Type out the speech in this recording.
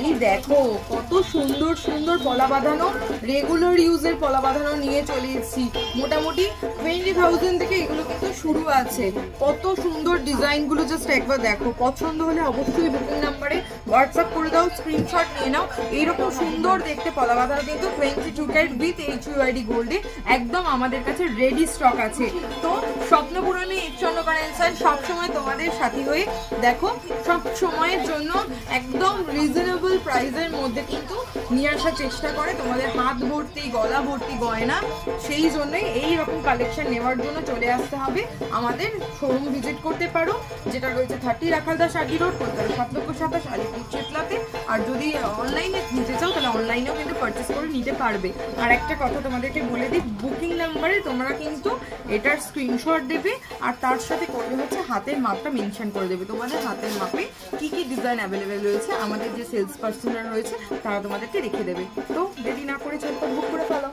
এই দেখো কত সুন্দর সুন্দর পলা বাঁধানো, রেগুলার ইউজের পলা বাঁধানো নিয়ে চলে এসেছি। মোটামুটি 20,000 থেকে এগুলো কিন্তু শুরু আছে। কত সুন্দর ডিজাইনগুলো জাস্ট একবার দেখো। পছন্দ হলে অবশ্যই বুকিং নাম্বারে হোয়াটসঅ্যাপ করে দাও, স্ক্রিনশট নিয়ে নাও। এইরকম সুন্দর দেখতে পলা বাঁধানো কিন্তু 22 ক্যারেট উইথ HUID গোল্ডে একদম আমাদের কাছে রেডি স্টক আছে। তো স্বপ্ন পূরণে ইচ্ছন্নকরণ সবসময় তোমাদের সাথী হয়ে দেখো, সব সময়ের জন্য একদম রিজনেবল প্রাইসের মধ্যে কিন্তু নিয়ে আসার চেষ্টা করে তোমাদের হাত ভর্তি গলা ভর্তি গয়না। সেই জন্যই এই রকম কালেকশন নেওয়ার জন্য চলে আসতে হবে আমাদের শোরুম ভিজিট করতে পারো, যেটা রয়েছে 30 রাখালদাস শাড়ি রোড, কলকাতা 7,27,000 আলিপুর চেতলাতে। আর যদি অনলাইনে নিতে চাও তাহলে অনলাইনেও কিন্তু পারচেস করে নিতে পারবে। আর একটা কথা তোমাদেরকে বলে দিই, বুকিং নাম্বারে তোমরা কিন্তু এটার স্ক্রিনশট দেবে আর তার সাথে করবে হচ্ছে হাতের মাপটা মেনশন করে দেবে। তোমাদের হাতের মাপে কি কি ডিজাইন অ্যাভেলেবেল রয়েছে আমাদের যে সেলস পার্সনরা রয়েছে তারা তোমাদেরকে রেখে দেবে। তো দেরি না করে চলতে বুক করে ফেলো।